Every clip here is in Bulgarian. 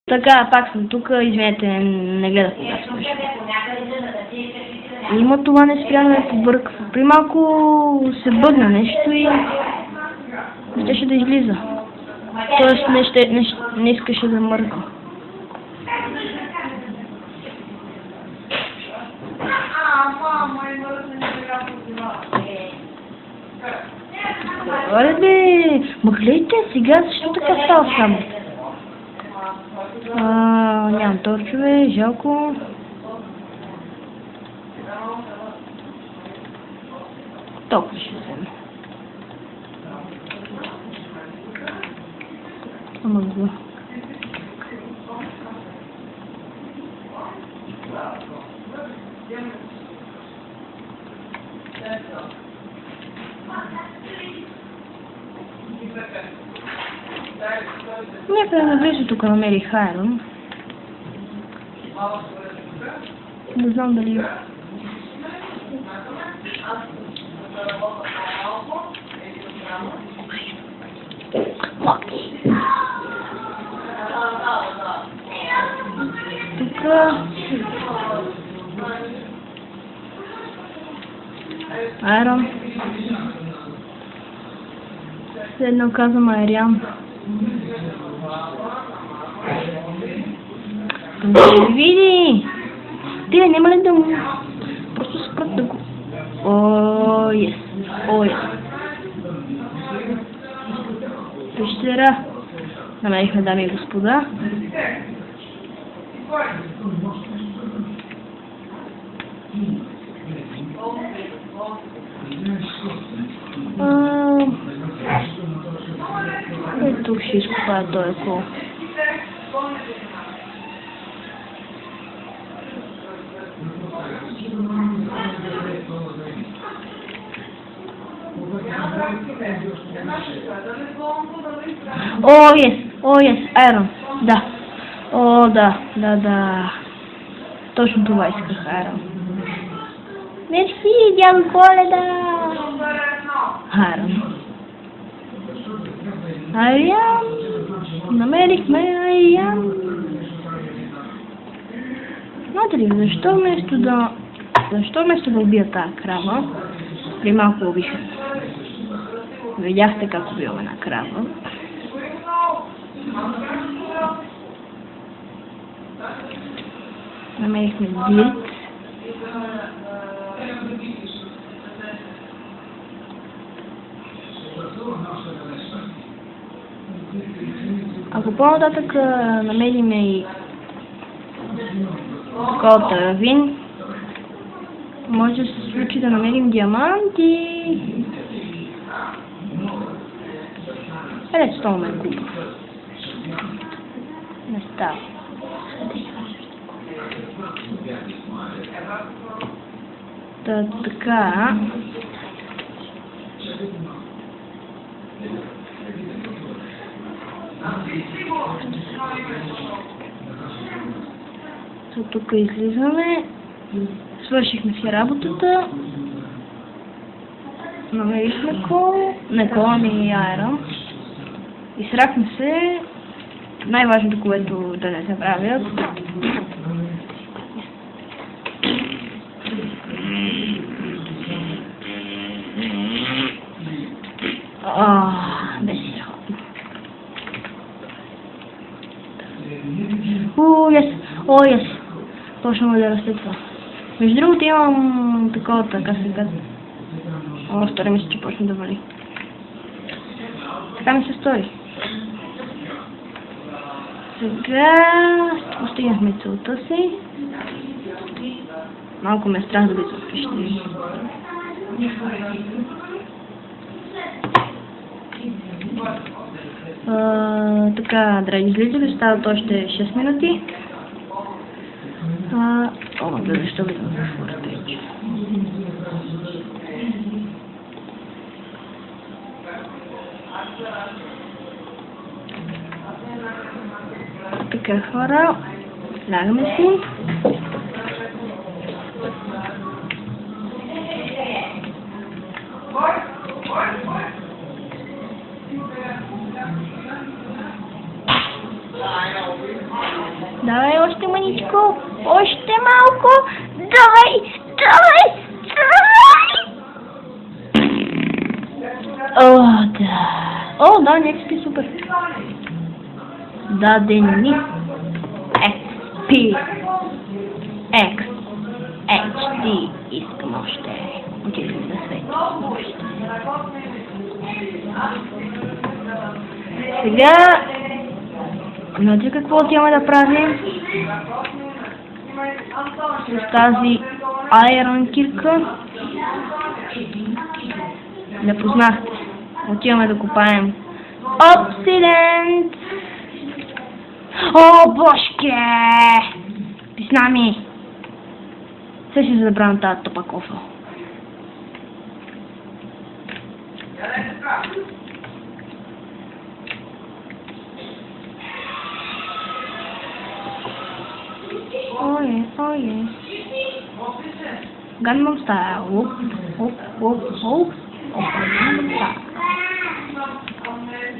Така, пак съм тук, извинете, не гледах кога се беше. Има това не спря да ме побърква. При малко се бъгна нещо и не щеше да излиза. Тоест не искаше да мърка. Оле бе, ма гледайте сега, защо така става само? Нямам торчове, жалко. Толкова ще взема. Ама го. Някъде наблизо тук намерих айрон. Не знам дали... Тук... айрон. Следно казвам айрян. Не види! Ти няма ли да му... Просто спрат да го... О, ес! О, ес! Пещера! Намерихме, дами и господа. Ето ще изкопая този кол. О, ес, айрон, да. О, да. Точно това исках, айрон. Мерси, дядо Коледа! Айрон. Айрон. Намерихме айрон. Знаете ли, защо вместо да убия тази крава, при малко убих. Видяхте как убиваме една крава. Намерихме дирт. Ако по-нататък намерим и такова таравин, може да се случи да намерим диаманти. Редстоун ме купа. Не става. Така. Тук излизаме. Свършихме си работата. Намерихме кол. Не кола, ми айрон. Изсрахме се. Най-важното, което да не забравят. Ес. Точно да расте това. Между другото имам такова, така се казва. Стори ми се, че почна да вали. Така ми се стори. Сега постигнахме целта си. Малко ме е страх да ви запишете. Така, драги зрители, стават още 6 минути. Защо ви да фортеч? Така, хора, лягаме си. I know. Давай още маничко. Още малко. Давай. Давай. Давай. О, да. О, да, някакси супер. Дадени. XP. X. HD. Искам още. Отидем да свети. Сега, знаете какво отиваме да правим с тази айрон кирка? Не познахте. Отиваме да копаем обсидент. О, бошке! Ти с нами! Все ще забравям тази тъпа кофа. Ое. Gangnam Style. Gangnam Style.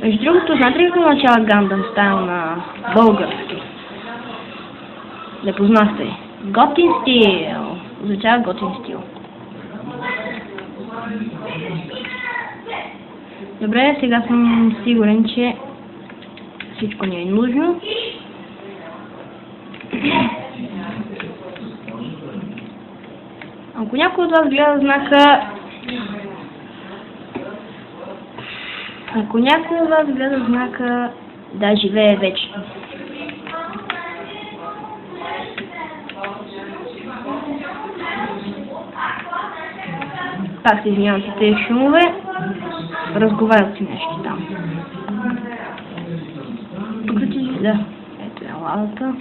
Между другото, знаете ли какво означава Gangnam Style на български? Не познахте. Готин стил. Означава готин стил. Добре, сега съм сигурен, че всичко ни е нужно. Ако някой от вас гледа знака... да живее вечно. Пак се извинявам за тези шумове. Разговарят си нещо там. Да, ето е лавата.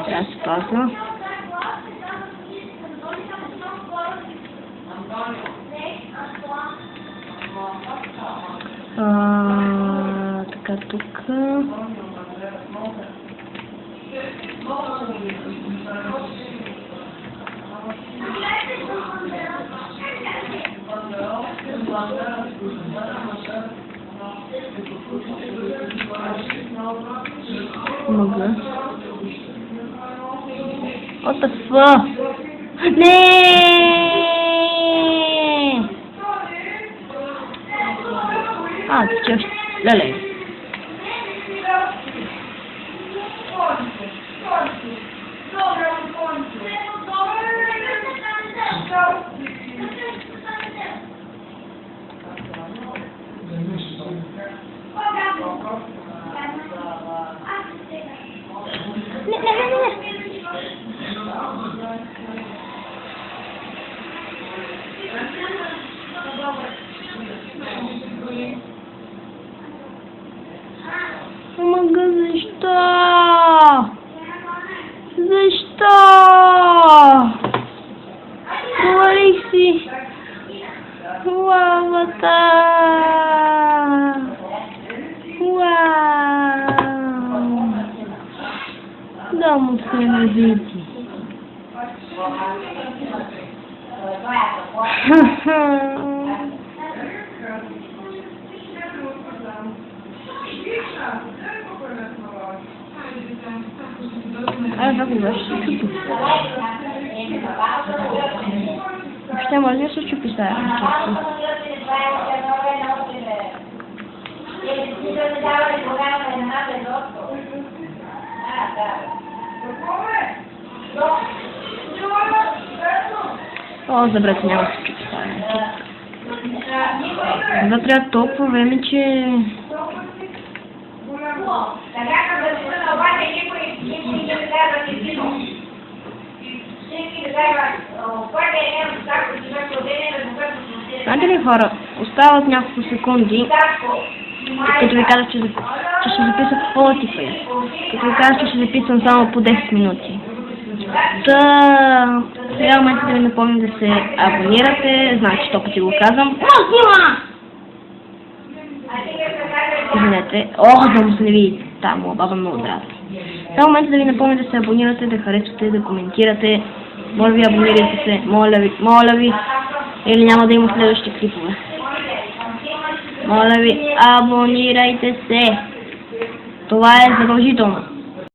Трябва да се пазва. Така, тук. Мога. What the fuck? Не! Ти още. Леле. Мага, защо? Защо? Говорих си. Лавата. Вау. Да му се не види. А, как го ще се чупи? Ще може да се чупи сега. О, забрате, няма да се чупи сега. Това трябва толкова време, че... Знаете ли, хора, остават няколко секунди, като ви казах, че ще записах Spotify, като ви казах, че ще записвам само по 10 минути. Сега момента да ви напомня да се абонирате, значи 100 пъти го казвам. Извинете, да му се не видите, там баба много дразни. Сега момента да ви напомня да се абонирате, да харесвате, да коментирате. Моля ви, абонирайте се, моля ви, или няма да има следващи клипове. Моля ви, абонирайте се. Това е задължително.